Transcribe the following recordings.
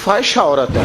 फाहिशा औरत है,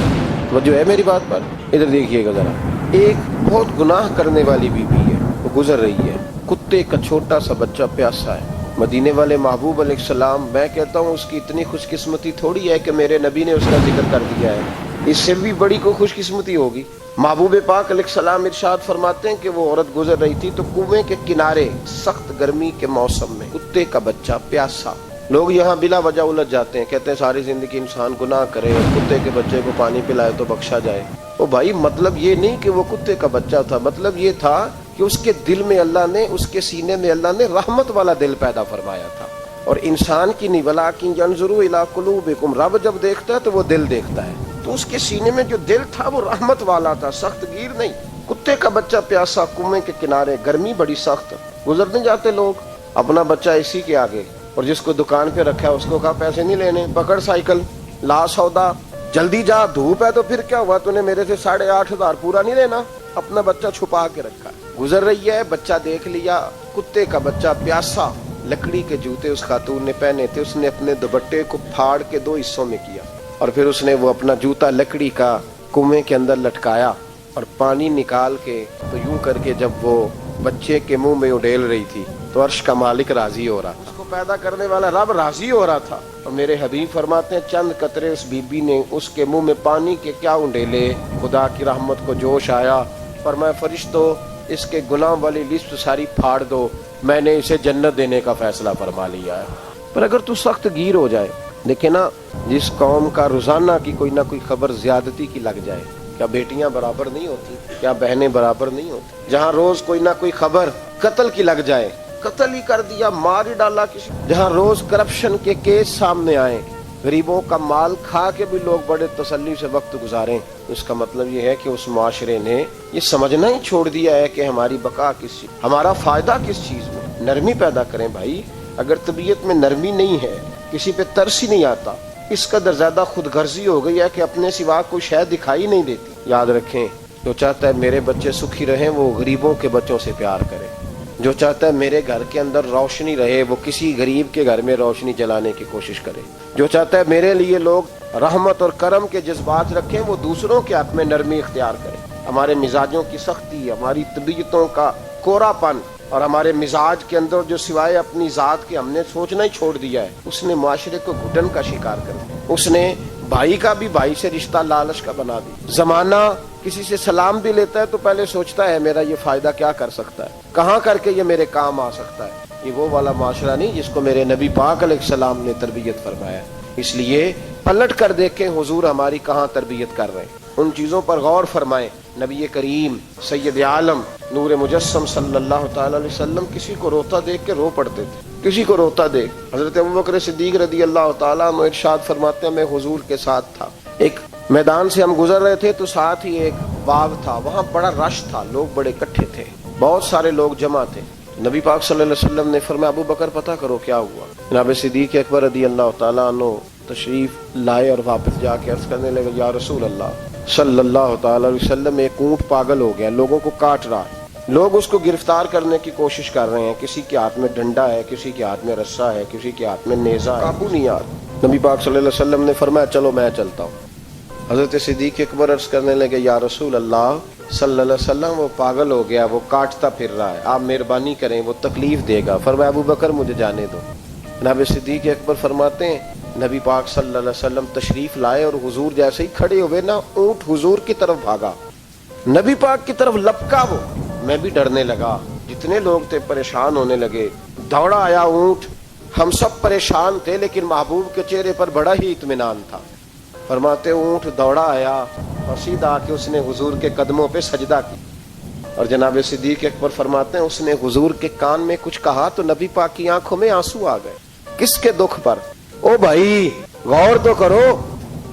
वो जो है मेरी बात पर, इधर देखिएगा जरा, एक बहुत गुनाह करने वाली बीबी है, वो गुजर रही है, कुत्ते का छोटा सा बच्चा प्यासा है। मदीने वाले महबूब अलैहिस्सलाम, मैं कहता हूँ उसकी इतनी खुशकिस्मती थोड़ी है कि मेरे नबी ने उसका जिक्र कर दिया है, इससे भी बड़ी कोई खुशकिस्मती होगी। महबूब पाक अलैहिस्सलाम इरशाद फरमाते हैं कि वो औरत गुजर रही थी तो कुएं के किनारे सख्त गर्मी के मौसम में कुत्ते का बच्चा प्यासा। लोग यहाँ बिला वजह उलझ जाते हैं, कहते हैं सारी जिंदगी इंसान गुनाह करे और कुत्ते के बच्चे को पानी पिलाए तो बख्शा जाए। ओ भाई, मतलब ये नहीं कि वो कुत्ते का बच्चा था, मतलब ये था कि उसके दिल में अल्लाह ने, उसके सीने में अल्लाह ने रहमत वाला दिल पैदा फरमाया था। और इंसान की नहीं, वलाकिन यंजुरु इला कुलूबिकुम, रब जब देखता है तो वो दिल देखता है, तो उसके सीने में जो दिल था वो रहमत वाला था, सख्त गिर नहीं। कुत्ते का बच्चा प्यासा कुएं के किनारे, गर्मी बड़ी सख्त, गुजर नहीं जाते लोग, अपना बच्चा इसी के आगे, और जिसको दुकान पे रखा है उसको कहा पैसे नहीं लेने, पकड़ साइकिल, ला सौदा, जल्दी जा, धूप है तो फिर क्या हुआ, तूने मेरे से 8,500 पूरा नहीं लेना। अपना बच्चा छुपा के रखा है, गुजर रही है, बच्चा देख लिया, कुत्ते का बच्चा प्यासा। लकड़ी के जूते उस खातून ने पहने थे, उसने अपने दुपट्टे को फाड़ के 2 हिस्सों में किया और फिर उसने वो अपना जूता लकड़ी का कुएं के अंदर लटकाया और पानी निकाल के तो यूं करके जब वो बच्चे के मुंह में उड़ेल रही थी तो अर्श का मालिक राजी हो रहा था, उसको पैदा करने वाला रब राजी हो रहा था। और मेरे हबीब फरमाते हैं चंद कतरे उस बीबी ने उसके मुंह में पानी के क्या उंडेले, खुदा की रहमत को जोश आया, पर मैं फरिश्तों इसके गुनाह वाली लिस्ट सारी फाड़ दो, मैंने इसे जन्नत देने का फैसला फरमा लिया है। पर अगर तू सख्त गिर हो जाए, देखे ना, जिस कौम का रोजाना की कोई ना कोई खबर ज्यादती की लग जाए, क्या बेटियां बराबर नहीं होती, क्या बहनें बराबर नहीं होती, जहाँ रोज कोई ना कोई खबर कत्ल की लग जाए, कत्ल ही कर दिया, मार ही डाला किसी, जहाँ रोज करप्शन के केस सामने आए, गरीबों का माल खा के भी लोग बड़े तसल्ली से वक्त गुजारें, इसका मतलब ये है कि उस माशरे ने ये समझना ही छोड़ दिया है कि हमारी बका किस चीज, हमारा फायदा किस चीज में। नरमी पैदा करें भाई, अगर तबीयत में नरमी नहीं है, किसी पे तरस ही नहीं आता, इस कदर ज्यादा खुदगर्जी हो गई है कि अपने सिवा कोई शय दिखाई नहीं देती। याद रखें, जो चाहता है मेरे बच्चे सुखी रहें वो गरीबों के बच्चों से प्यार करे, जो चाहता है मेरे घर के अंदर रोशनी रहे वो किसी गरीब के घर में रोशनी जलाने की कोशिश करे, जो चाहता है मेरे लिए लोग रहमत और करम के जज्बात रखें वो दूसरों के हक में नरमी इख्तियार करे। हमारे मिजाजों की सख्ती, हमारी तबीयतों का कोरापन और हमारे मिजाज के अंदर जो सिवाय अपनी जात के हमने सोचना ही छोड़ दिया है, उसने माशरे को घुटन का शिकार कर दिया, उसने भाई का भी भाई से रिश्ता लालच का बना दिया। जमाना किसी से सलाम भी लेता है तो पहले सोचता है मेरा ये फायदा क्या कर सकता है, कहाँ करके ये मेरे काम आ सकता है। ये वो वाला माशरा नहीं जिसको मेरे नबी पाक अलैहिस्सलाम ने तरबियत फरमाया। इसलिए पलट कर देखें हुजूर हमारी कहाँ तरबियत कर रहे हैं, उन चीजों पर गौर फरमाएं। नबी करीम सैयद आलम नूर मुजस्सम सल्लल्लाहु तआला अलैहि वसल्लम किसी को रोता देख के रो पड़ते थे, किसी को रोता देख। हजरत अबू बकर सिद्दीक रदी अल्लाह तआला अन्हु इरशाद फरमाते हैं मैं हुजूर के साथ था, एक मैदान से हम गुजर रहे थे तो साथ ही एक बाग था, वहाँ बड़ा रश था, लोग बड़े इकट्ठे थे, बहुत सारे लोग जमा थे। नबी पाक सल्लल्लाहु अलैहि वसल्लम ने फरमाया अबू बकर पता करो क्या हुआ। जनाब सिद्दीक अकबर रदी अल्लाह तआला अन्हु तशरीफ लाए और वापस जाके अर्ज करने लगे या रसूल अल्लाह सल्लल्लाहु तआला अलैहि वसल्लम, एक ऊंट पागल हो गया, लोगों को काट रहा है, लोग उसको गिरफ्तार करने की कोशिश कर रहे हैं, किसी के हाथ में डंडा है, किसी के हाथ में रस्सा है, किसी के हाथ में नेजा है, काबू नहीं आ रहा। नबी पाक सल्लल्लाहु अलैहि वसल्लम ने फरमाया चलो मैं चलता हूँ। हजरत सिद्दीक अकबर अर्ज करने लगे या रसूल अल्लाह सल्लल्लाहु अलैहि वसल्लम, वो पागल हो गया, वो काटता फिर रहा है, आप मेहरबानी करें, वो तकलीफ देगा। फरमाया अबू बकर मुझे जाने दो। जनाब सिद्दीक अकबर फरमाते हैं नबी पाक सल्लल्लाहु अलैहि वसल्लम तशरीफ लाए और हुजूर जैसे ही खड़े हुए ना, ऊंट हुजूर की तरफ भागा, नबी पाक की तरफ लपका वो, मैं भी डरने लगा, जितने लोग थे परेशान होने लगे, दौड़ा आया ऊंट, हम सब परेशान थे लेकिन महबूब के चेहरे पर बड़ा ही इत्मीनान था। फरमाते ऊंट दौड़ा आया और सीधा आके उसने हुजूर के कदमों पे सजदा की और जनाब सिद्दीक अकबर फरमाते हैं उसने हुजूर के कान में कुछ कहा तो नबी पाक की आंखों में आंसू आ गए। किसके दुख पर? ओ भाई गौर तो करो,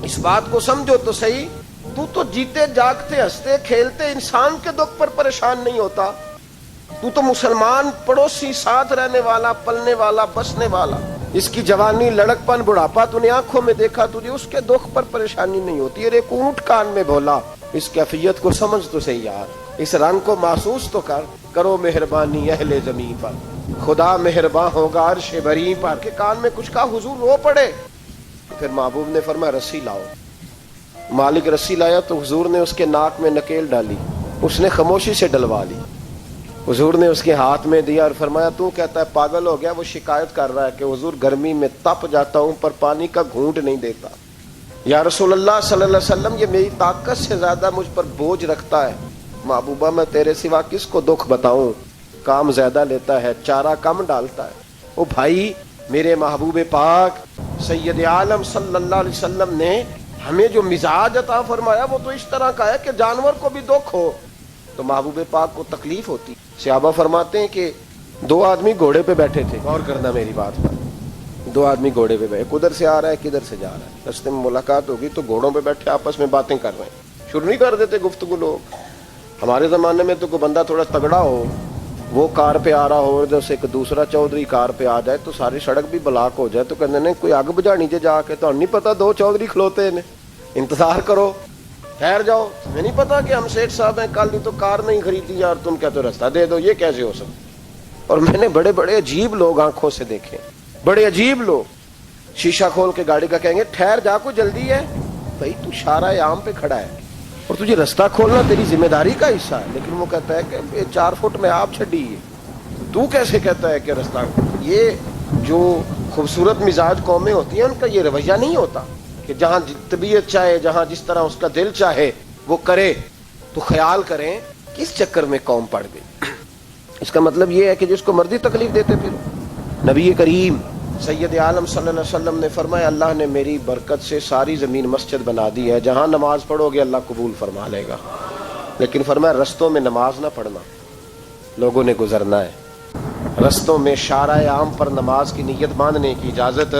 इस बात को समझो तो सही, तू तो जीते जागते हंसते खेलते इंसान के दुख पर परेशान नहीं होता, तू तो मुसलमान पड़ोसी साथ रहने वाला, पलने वाला, बसने वाला, इसकी जवानी लड़कपन बुढ़ापा तूने आंखों में देखा, तुझे उसके दुख पर परेशानी नहीं होती। अरे एक ऊंट कान में बोला, इस कैफियत को समझ तो सही यार, इस रंग को महसूस तो कर, करो मेहरबानी अहले ज़मीं पर, खुदा मेहरबान होगा अर्श बरी पर। के कान में कुछ कहा, हुजूर रो पड़े। फिर महबूब ने फरमाया रस्सी लाओ, मालिक रस्सी लाया तो हुजूर ने उसके नाक में नकेल डाली, उसने खामोशी से डलवा ली। हुजूर ने उसके हाथ में दिया और फरमाया तू कहता है पागल हो गया। वो शिकायत कर रहा है कि हुजूर गर्मी में तप जाता हूं पर पानी का घूंट नहीं देता। या रसूलल्लाह सल्लल्लाहु अलैहि वसल्लम ये मेरी ताकत से ज्यादा मुझ पर बोझ रखता है। महबूबा मैं तेरे सिवा किसको दुख बताऊं, काम ज्यादा लेता है चारा कम डालता है। ओ भाई मेरे महबूब पाक सैयद आलम सल्लल्लाहु अलैहि वसल्लम ने हमें जो मिजाज अता फरमाया वो तो इस तरह का है कि जानवर को भी दुख हो तो महबूब पाक को तकलीफ होती। सहाबा फरमाते हैं कि दो आदमी घोड़े पे बैठे थे, गौर करना मेरी बात पर। दो आदमी घोड़े पे बैठे, उधर से आ रहा है किधर से जा रहा है। रास्ते में मुलाकात होगी तो घोड़ों पे बैठे आपस में बातें कर रहे हैं, शुरू नहीं कर देते गुफ्तगू लोग। हमारे जमाने में तो कोई बंदा थोड़ा तगड़ा हो, वो कार पे आ रहा हो, इधर से एक दूसरा चौधरी कार पे आ जाए तो सारी सड़क भी ब्लॉक हो जाए तो कहते ने कोई अग बुझानी जे जाके, तो नहीं पता दो चौधरी खलोते ने, इंतजार करो ठहर जाओ, तुम्हें नहीं पता कि हम सेठ साहब हैं, कल तो कार नहीं खरीदी यार, तुम कहते हो रास्ता दे दो, ये कैसे हो सकता। और मैंने बड़े बड़े अजीब लोग आंखों से देखे, बड़े अजीब लोग शीशा खोल के गाड़ी का कहेंगे ठहर जा कोई जल्दी है। भाई तू शारा आम पे खड़ा है और तुझे रास्ता खोलना तेरी जिम्मेदारी का हिस्सा है, लेकिन वो कहता है कि 4 फुट में आप छड़ी है, तू कैसे कहता है कि रास्ता। ये जो खूबसूरत मिजाज कौमें होती हैं उनका ये रवैया नहीं होता कि जहां तबीयत चाहे, जहां जिस तरह उसका दिल चाहे वो करे। तो ख्याल करें किस चक्कर में कौम पड़ गई। इसका मतलब ये है कि जिसको मर्जी तकलीफ देते फिर। नबी करीम सैयद आलम सल्लल्लाहु अलैहि वसल्लम ने फरमाया अल्लाह ने मेरी बरकत से सारी जमीन मस्जिद बना दी है, जहां नमाज पढ़ोगे अल्लाह कबूल फरमा लेगा। लेकिन फरमाया रस्तों में नमाज ना पढ़ना, लोगों ने गुजरना है, रस्तों में शाराए आम पर नमाज की नीयत बांधने की इजाजत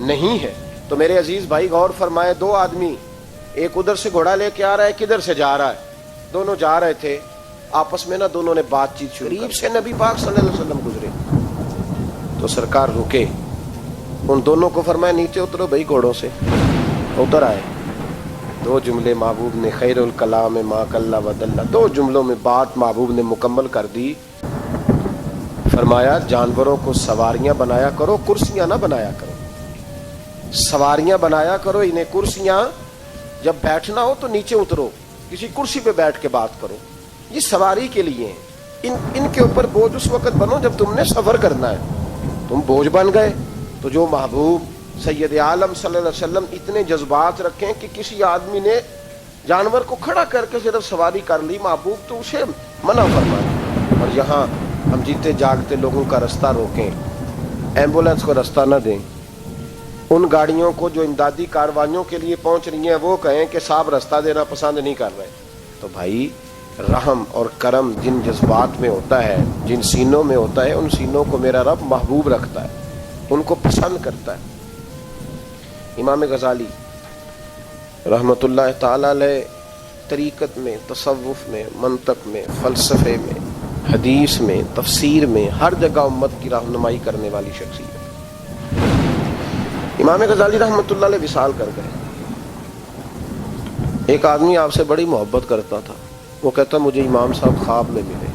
नहीं है। तो मेरे अजीज भाई गौर फरमाए, दो आदमी एक उधर से घोड़ा लेके आ रहा है किधर से जा रहा है, दोनों जा रहे थे आपस में ना, दोनों ने बातचीत शुरू। करीब से नबी पाक सल्लल्लाहु अलैहि वसल्लम गुजरे तो सरकार रुके, उन दोनों को फरमाया नीचे उतरो भाई घोड़ों से। उतर आए, 2 जुमले महबूब ने खैरुल कलाम मा कल्ला व दल्ला, 2 जुमलों में बात महबूब ने मुकम्मल कर दी। फरमाया जानवरों को सवारियां बनाया करो, कुर्सियां ना बनाया करो, सवारियां बनाया करो इन्हें, कुर्सियां जब बैठना हो तो नीचे उतरो, किसी कुर्सी पे बैठ के बात करो, ये सवारी के लिए है। इनके ऊपर बोझ उस वक्त बनो जब तुमने सफर करना है, तुम बोझ बन गए। तो जो महबूब सैयद आलम सल्लल्लाहु अलैहि वसल्लम इतने जज्बात रखें कि किसी आदमी ने जानवर को खड़ा करके सिर्फ सवारी कर ली, महबूब तो उसे मना फरमाए। और यहाँ हम जीते जागते लोगों का रास्ता रोकें, एम्बुलेंस को रास्ता न दें, उन गाड़ियों को जो इमदादी कार्रवाइयों के लिए पहुंच रही हैं वो कहें कि साहब रास्ता देना पसंद नहीं कर रहे। तो भाई रहम और करम जिन जज्बात में होता है, जिन सीनों में होता है, उन सीनों को मेरा रब महबूब रखता है, उनको पसंद करता है। इमाम गजाली रहमतुल्लाह ताला अलैह तरीकत में, तसव्वुफ में, मंतक में, फलसफे में, हदीस में, तफसीर में हर जगह उम्मत की रहनुमाई करने वाली शख्सियत। इमाम गजाली रहमतुल्लाह अलैह विसाल कर गए। एक आदमी आपसे बड़ी मोहब्बत करता था, वो कहता मुझे इमाम साहब ख्वाब में मिले।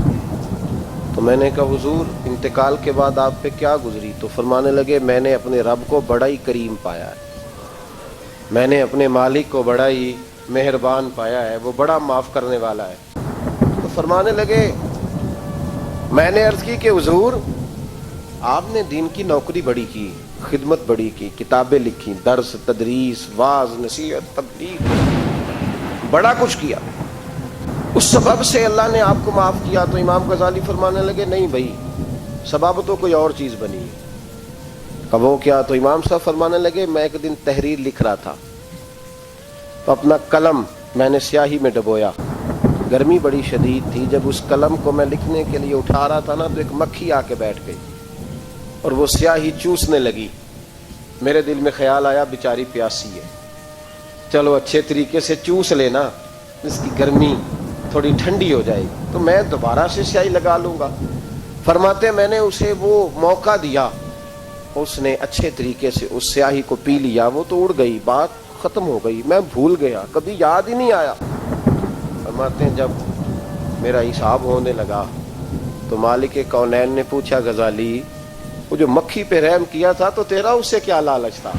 तो मैंने कहा हुजूर इंतकाल के बाद आप पे क्या गुजरी? तो फरमाने लगे मैंने अपने रब को बड़ा ही करीम पाया है, मैंने अपने मालिक को बड़ा ही मेहरबान पाया है, वो बड़ा माफ करने वाला है। तो फरमाने लगे मैंने अर्ज की कि हुजूर आपने दीन की नौकरी बड़ी की, खिदमत बड़ी की, किताबें लिखी, दर्स, तदरीस, वाज, नसीहत, तबलीग, बड़ा कुछ किया, उस सबब से अल्लाह ने आपको माफ किया। तो इमाम गजाली फरमाने लगे नहीं भाई, सबब तो कोई और चीज बनी है। कब वो क्या? तो इमाम साहब फरमाने लगे मैं एक दिन तहरीर लिख रहा था तो अपना कलम मैंने स्याही में डुबोया, गर्मी बड़ी शदीद थी, जब उस कलम को मैं लिखने के लिए उठा रहा था ना तो एक मक्खी आके बैठ गई और वो स्याही चूसने लगी। मेरे दिल में ख्याल आया बेचारी प्यासी है, चलो अच्छे तरीके से चूस लेना, इसकी गर्मी थोड़ी ठंडी हो जाएगी तो मैं दोबारा से स्याही लगा लूंगा। फरमाते मैंने उसे वो मौका दिया, उसने अच्छे तरीके से उस स्याही को पी लिया, वो तो उड़ गई, बात खत्म हो गई, मैं भूल गया, कभी याद ही नहीं आया। फरमाते हैं जब मेरा हिसाब होने लगा तो मालिक कौनैन ने पूछा गजाली वो जो मक्खी पे रहम किया था तो तेरा उससे क्या लालच था?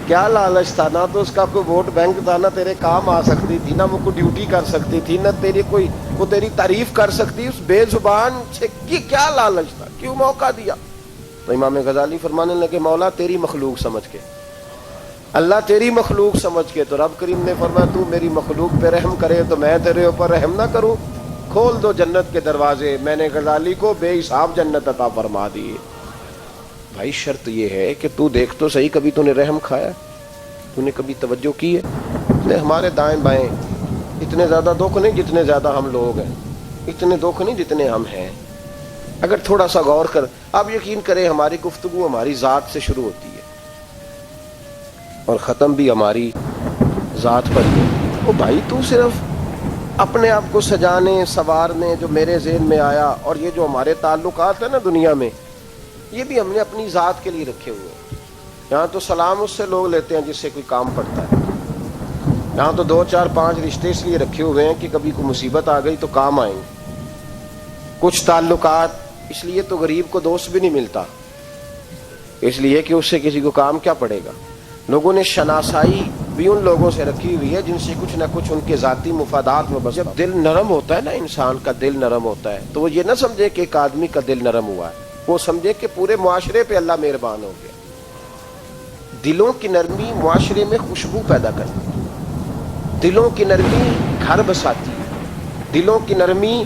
کیا لالچ تھا؟ نہ تو اس کا کوئی ووٹ بینک تھا، نہ تیرے کام آ سکتی تھی، نہ وہ کوئی ڈیوٹی کر سکتی تھی، نہ تیری کوئی وہ تیری تعریف کر سکتی. اس بے زبان سے کیا لالچ تھا؟ کیوں موقع دیا؟ تو امام غزالی فرمانے لگے مولا تیری مخلوق سمجھ کے، اللہ تیری مخلوق سمجھ کے. تو رب کریم نے فرمایا تو میری مخلوق پہ رحم کرے تو میں تیرے اوپر رحم نہ کروں؟ کھول دو جنت کے دروازے، میں نے غزالی کو بے حساب جنت عطا فرما دی. بھائی شرط یہ ہے کہ تو دیکھ تو صحیح، کبھی تو نے رحم کھایا؟ تو نے کبھی توجہ کی ہے؟ ہمارے دائیں بائیں اتنے زیادہ دکھ نہیں جتنے زیادہ ہم لوگ ہیں، اتنے دکھ نہیں جتنے ہم ہیں. اگر تھوڑا سا غور کر، آپ یقین کریں ہماری گفتگو ہماری ذات سے شروع ہوتی ہے اور ختم بھی ہماری ذات پر ہی ہوتی ہے. او بھائی تو صرف اپنے آپ کو سجانے سنوارنے جو میرے ذہن میں آیا، اور یہ جو ہمارے تعلقات ہیں نا دنیا میں، یہ بھی ہم نے اپنی ذات کے لیے رکھے ہوئے ہیں. یہاں تو سلام اس سے لوگ لیتے ہیں جس سے کوئی کام پڑتا ہے. یہاں تو 2 4 5 رشتے اس لیے رکھے ہوئے ہیں کہ کبھی کوئی مصیبت آ گئی تو کام آئیں گے. کچھ تعلقات اس لیے تو غریب کو دوست بھی نہیں ملتا، اس لیے کہ اس سے کسی کو کام کیا پڑے گا. لوگوں نے شناسائی بھی ان لوگوں سے رکھی ہوئی ہے جن سے کچھ نہ کچھ ان کے ذاتی مفادات میں بس. جب دل نرم ہوتا ہے نا، انسان کا دل نرم ہوتا ہے، تو وہ یہ نہ سمجھے کہ ایک آدمی کا دل نرم ہوا ہے، وہ سمجھے کہ پورے معاشرے پہ اللہ مہربان ہو گیا. دلوں کی نرمی معاشرے میں خوشبو پیدا کرتی ہے، دلوں کی نرمی گھر بساتی ہے، دلوں کی نرمی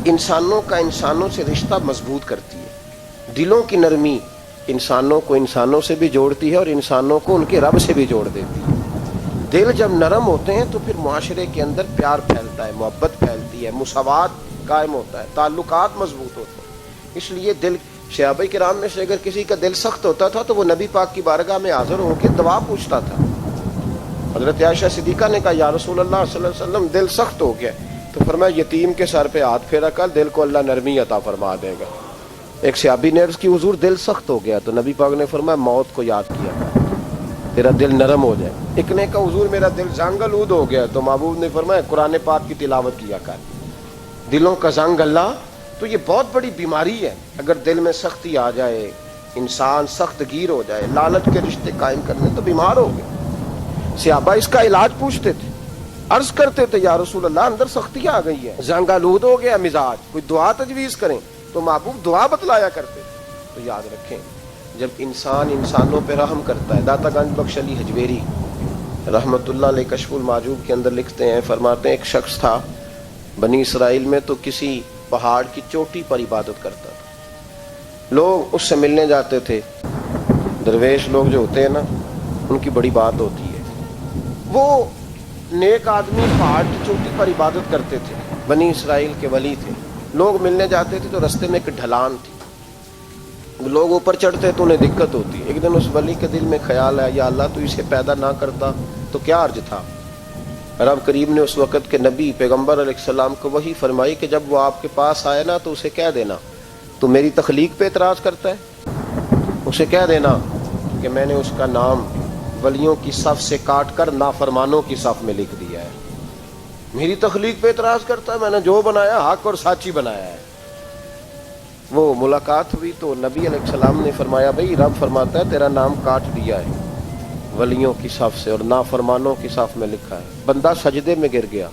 انسانوں کا انسانوں سے رشتہ مضبوط کرتی ہے، دلوں کی نرمی انسانوں کو انسانوں سے بھی جوڑتی ہے اور انسانوں کو ان کے رب سے بھی جوڑ دیتی ہے. دل جب نرم ہوتے ہیں تو پھر معاشرے کے اندر پیار پھیلتا ہے، محبت پھیلتی ہے، مساوات قائم ہوتا ہے، تعلقات مضبوط ہوتے ہیں. اس لیے دل صحابہ کرام میں سے اگر کسی کا دل سخت ہوتا تھا تو وہ نبی پاک کی بارگاہ میں حاضر ہو کے دعا پوچھتا تھا. حضرت عائشہ صدیقہ نے کہا یا رسول اللہ صلی اللہ علیہ وسلم دل سخت ہو گیا، تو فرمایا یتیم کے سر پہ ہاتھ پھیرا کر، دل کو اللہ نرمی عطا فرما دے گا. ایک صحابی نے عرض کی حضور دل سخت ہو گیا، تو نبی پاک نے فرمایا موت کو یاد کیا کر، تیرا دل نرم ہو جائے. ایک نے کہا حضور میرا دل زنگ آلود ہو گیا، تو محبوب نے فرمایا قرآن پاک کی تلاوت کیا کر. دلوں کا زنگ اللہ تو یہ بہت بڑی بیماری ہے. اگر دل میں سختی آ جائے، انسان سخت گیر ہو جائے، لالچ کے رشتے قائم کرنے تو بیمار ہو گئے. صحابہ اس کا علاج پوچھتے تھے، عرض کرتے تھے یا رسول اللہ اندر سختی آ گئی ہے، زنگ آلود ہو گیا مزاج، کوئی دعا تجویز کریں. تو محبوب دعا بتلایا کرتے. تو یاد رکھیں جب انسان انسانوں پہ رحم کرتا ہے، داتا گنج بخش علی حجویری رحمت اللہ علیہ کشف المعجوب کے اندر لکھتے ہیں، فرماتے ہیں ایک شخص تھا بنی اسرائیل میں، تو کسی پہاڑ کی چوٹی پر عبادت کرتا تھا. لوگ اس سے ملنے جاتے تھے، درویش لوگ جو ہوتے ہیں نا ان کی بڑی بات ہوتی ہے. وہ نیک آدمی پہاڑ کی چوٹی پر عبادت کرتے تھے، بنی اسرائیل کے ولی تھے. لوگ ملنے جاتے تھے تو رستے میں ایک ڈھلان تھی، لوگ اوپر چڑھتے تو انہیں دقت ہوتی. ایک دن اس ولی کے دل میں خیال ہے یا اللہ تو اسے پیدا نہ کرتا تو کیا عرض تھا. رب کریم نے اس وقت کے نبی پیغمبر علیہ السلام کو وحی فرمائی کہ جب وہ آپ کے پاس آئے نا تو اسے کہہ دینا تو میری تخلیق پہ اعتراض کرتا ہے. اسے کہہ دینا کہ میں نے اس کا نام ولیوں کی صف سے کاٹ کر نافرمانوں کی صف میں لکھ دیا ہے. میری تخلیق پہ اعتراض کرتا ہے، میں نے جو بنایا حق اور سچی بنایا ہے. وہ ملاقات ہوئی تو نبی علیہ السلام نے فرمایا بھئی رب فرماتا ہے تیرا نام کاٹ دیا ہے ولیوں کی صف سے اور نافرمانوں کی صف میں لکھا ہے. بندہ سجدے میں گر گیا،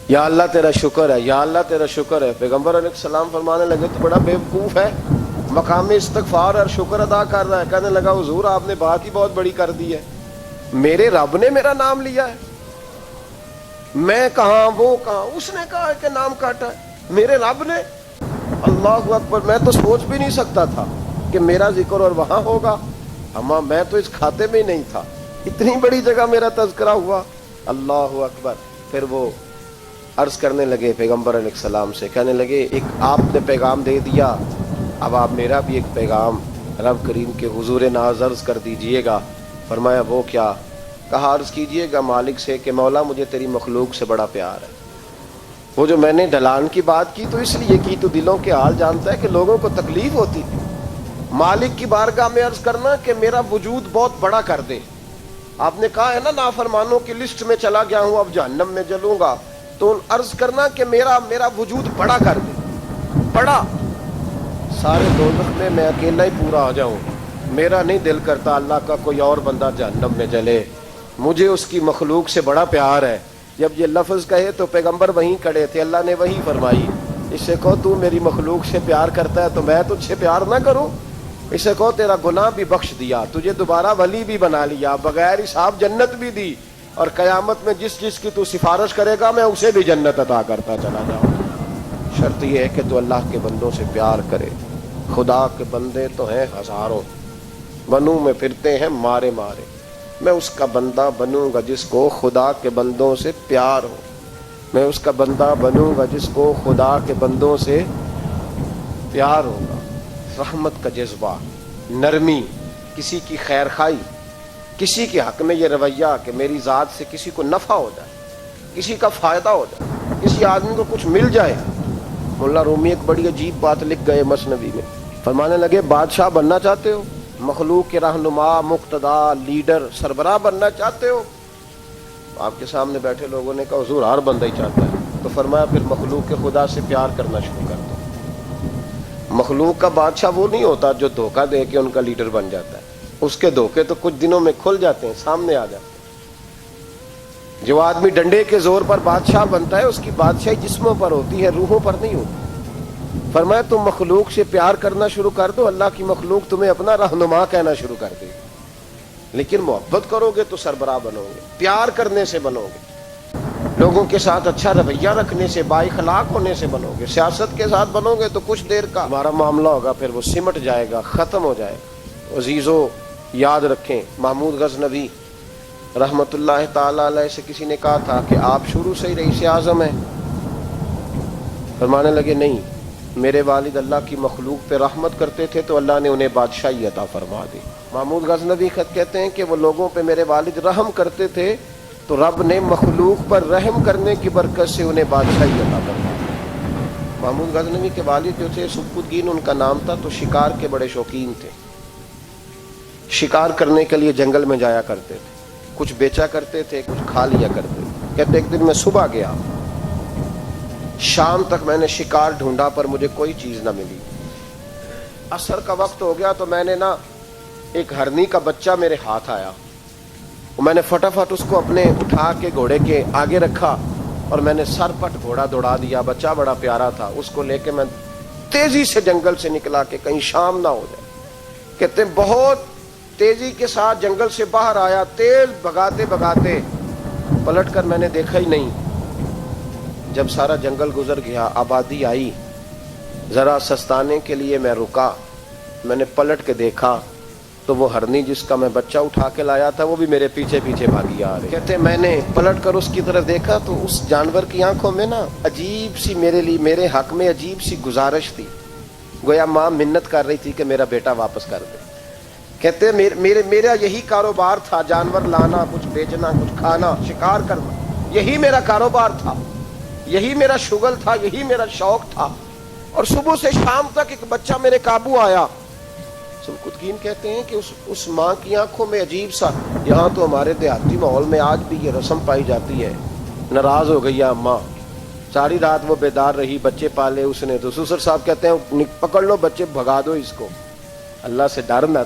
یا اللہ تیرا شکر ہے، یا اللہ تیرا شکر ہے. پیغمبر علیہ السلام فرمانے لگے تو بڑا بیوقوف ہے، مقام استغفار اور شکر ادا کر رہا ہے. کہنے لگا حضور آپ نے بات ہی بہت بڑی کر دی ہے، میرے رب نے میرا نام لیا ہے، میں کہاں وہ کہاں. اس نے کہا کہ نام کاٹا ہے، میرے رب نے. اللہ اکبر، میں تو سوچ بھی نہیں سکتا تھا کہ میرا ذکر اور وہاں ہوگا. اما میں تو اس کھاتے میں ہی نہیں تھا، اتنی بڑی جگہ میرا تذکرہ ہوا. اللہ اکبر. پھر وہ عرض کرنے لگے پیغمبر علیہ السلام سے، کہنے لگے ایک آپ نے پیغام دے دیا، اب آپ میرا بھی ایک پیغام رب کریم کے حضور ناز عرض کر دیجئے گا. فرمایا وہ کیا؟ کہا عرض کیجئے گا مالک سے کہ مولا مجھے تیری مخلوق سے بڑا پیار ہے. وہ جو میں نے ڈھلان کی بات کی تو اس لیے کی تو دلوں کے حال جانتا ہے کہ لوگوں کو تکلیف ہوتی تھی. مالک کی بارگاہ میں عرض کرنا کہ میرا وجود بہت بڑا کر دے. آپ نے کہا ہے نا نافرمانوں کی لسٹ میں چلا گیا ہوں اب جہنم میں جلوں گا، تو عرض کرنا کہ میرا وجود بڑا کر دے، بڑا، سارے دوزخ میں اکیلا ہی پورا آ جاؤں. میرا نہیں دل کرتا اللہ کا کوئی اور بندہ جہنم میں جلے، مجھے اس کی مخلوق سے بڑا پیار ہے۔ جب یہ لفظ کہے تو پیغمبر وہیں کھڑے تھے، اللہ نے وہی فرمائی، اس سے کہو تو میری مخلوق سے پیار کرتا ہے تو میں تجھ سے پیار نہ کروں؟ اس سے کہو تیرا گناہ بھی بخش دیا، تجھے دوبارہ ولی بھی بنا لیا، بغیر حساب جنت بھی دی، اور قیامت میں جس کی تو سفارش کرے گا میں اسے بھی جنت عطا کرتا چلا جاؤں۔ شرط یہ ہے کہ تو اللہ کے بندوں سے پیار کرے۔ خدا کے بندے تو ہیں ہزاروں، بنوں میں پھرتے ہیں مارے مارے، میں اس کا بندہ بنوں گا جس کو خدا کے بندوں سے پیار ہو، میں اس کا بندہ بنوں گا جس کو خدا کے بندوں سے پیار ہوگا۔ رحمت کا جذبہ، نرمی، کسی کی خیر خواہی، کسی کے حق میں یہ رویہ کہ میری ذات سے کسی کو نفع ہو جائے، کسی کا فائدہ ہو جائے، کسی آدمی کو کچھ مل جائے۔ مولا رومی ایک بڑی عجیب بات لکھ گئے مثنوی میں، فرمانے لگے بادشاہ بننا چاہتے ہو، مخلوق کے رہنما، مقتدا، لیڈر، سربراہ بننا چاہتے ہو؟ آپ کے سامنے بیٹھے لوگوں نے کہا حضور ہر بندہ ہی چاہتا ہے، تو فرمایا پھر مخلوق کے خدا سے پیار کرنا شروع کر دو۔ مخلوق کا بادشاہ وہ نہیں ہوتا جو دھوکہ دے کے ان کا لیڈر بن جاتا ہے، اس کے دھوکے تو کچھ دنوں میں کھل جاتے ہیں، سامنے آ جاتے ہیں۔ جو آدمی ڈنڈے کے زور پر بادشاہ بنتا ہے اس کی بادشاہی جسموں پر ہوتی ہے، روحوں پر نہیں ہوتی۔ فرمایا تم مخلوق سے پیار کرنا شروع کر دو، اللہ کی مخلوق تمہیں اپنا رہنما کہنا شروع کر دے گی۔ لیکن محبت کرو گے تو سربراہ بنو گے، پیار کرنے سے بنو گے، لوگوں کے ساتھ اچھا رویہ رکھنے سے، بااخلاق ہونے سے بنو گے، سیاست کے ساتھ بنو گے تو کچھ دیر کا ہمارا معاملہ ہوگا، پھر وہ سمٹ جائے گا، ختم ہو جائے گا۔ عزیزو یاد رکھیں، محمود غزنوی رحمت اللہ تعالی علیہ سے کسی نے کہا تھا کہ آپ شروع سے ہی رئیس اعظم ہیں؟ فرمانے لگے نہیں، میرے والد اللہ کی مخلوق پہ رحمت کرتے تھے تو اللہ نے انہیں بادشاہی عطا فرما دی۔ محمود غزنوی خط کہتے ہیں کہ وہ لوگوں پہ میرے والد رحم کرتے تھے تو رب نے مخلوق پر رحم کرنے کی برکت سے انہیں بادشاہی عطا فرما دی۔ محمود غزنوی کے والد جو تھے سبکتگین ان کا نام تھا، تو شکار کے بڑے شوقین تھے، شکار کرنے کے لیے جنگل میں جایا کرتے تھے، کچھ بیچا کرتے تھے، کچھ کھا لیا کرتے تھے۔ کہتے ایک دن میں صبح گیا، شام تک میں نے شکار ڈھونڈا پر مجھے کوئی چیز نہ ملی، عصر کا وقت ہو گیا تو میں نے ایک ہرنی کا بچہ میرے ہاتھ آیا، میں نے فٹافٹ اس کو اپنے اٹھا کے گھوڑے کے آگے رکھا اور میں نے سر پٹ گھوڑا دوڑا دیا، بچہ بڑا پیارا تھا، اس کو لے کے میں تیزی سے جنگل سے نکلا کہ کہیں شام نہ ہو جائے۔ کہتے ہیں بہت تیزی کے ساتھ جنگل سے باہر آیا، تیز بھگاتے بھگاتے پلٹ کر میں نے دیکھا ہی نہیں۔ جب سارا جنگل گزر گیا، آبادی آئی، ذرا سستانے کے لیے میں رکا، میں نے پلٹ کے دیکھا تو وہ ہرنی جس کا میں بچہ اٹھا کے لایا تھا وہ بھی میرے پیچھے پیچھے بھاگی آ رہی۔ کہتے میں نے پلٹ کر اس کی طرف دیکھا تو اس جانور کی آنکھوں میں عجیب سی میرے حق میں عجیب سی گزارش تھی، گویا ماں منت کر رہی تھی کہ میرا بیٹا واپس کر دے۔ کہتے میرا یہی کاروبار تھا، جانور لانا، کچھ بیچنا، کچھ کھانا، شکار کرنا، یہی میرا کاروبار تھا، یہی میرا شغل تھا، یہی میرا شوق تھا، اور صبح سے شام تک ایک بچہ میرے قابو آیا۔ سبکتگین کہتے ہیں کہ اس ماں کی آنکھوں میں عجیب سا، یہاں تو ہمارے دیہاتی ماحول میں آج بھی یہ رسم پائی جاتی ہے، ناراض ہو گئی اماں، ساری رات وہ بیدار رہی، بچے پالے اس نے، تو سسر صاحب کہتے ہیں پکڑ لو بچے، بھگا دو اس کو، اللہ سے ڈرنا،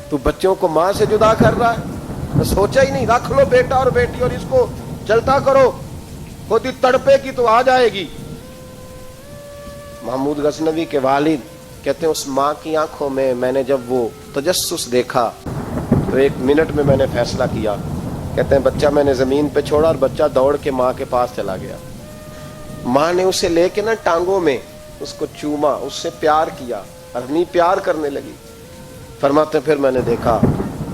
تو بچوں کو ماں سے جدا کر رہا ہے، سوچا ہی نہیں، رکھ لو بیٹا اور بیٹی اور اس کو چلتا کرو، خود ہی تڑپے کی تو آ جائے گی۔ محمود غزنوی کے والد کہتے ہیں اس ماں کی آنکھوں میں نے جب وہ تجسس دیکھا تو ایک منٹ میں نے فیصلہ کیا۔ کہتے ہیں بچہ میں نے زمین پہ چھوڑا اور بچہ دوڑ کے ماں کے پاس چلا گیا، ماں نے اسے لے کے ٹانگوں میں اس کو چوما، اس سے پیار کیا، ہرنی پیار کرنے لگی۔ فرماتے پھر میں نے دیکھا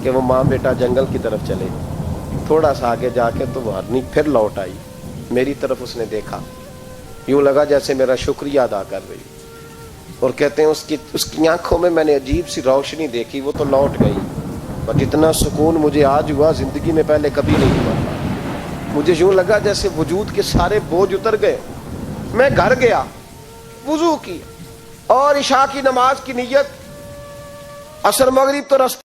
کہ وہ ماں بیٹا جنگل کی طرف چلے، تھوڑا سا آگے جا کے تو وہ ہرنی پھر لوٹ آئی، میری طرف اس نے دیکھا، یوں لگا جیسے میرا شکریہ ادا کر رہی، اور کہتے ہیں اس کی آنکھوں میں نے عجیب سی روشنی دیکھی، وہ تو لوٹ گئی، بٹ اتنا سکون مجھے آج ہوا زندگی میں پہلے کبھی نہیں ہوا تھا۔ مجھے یوں لگا جیسے وجود کے سارے بوجھ اتر گئے۔ میں گھر گیا، وضو کی اور عشاء کی نماز کی نیت، عصر مغرب تو رستہ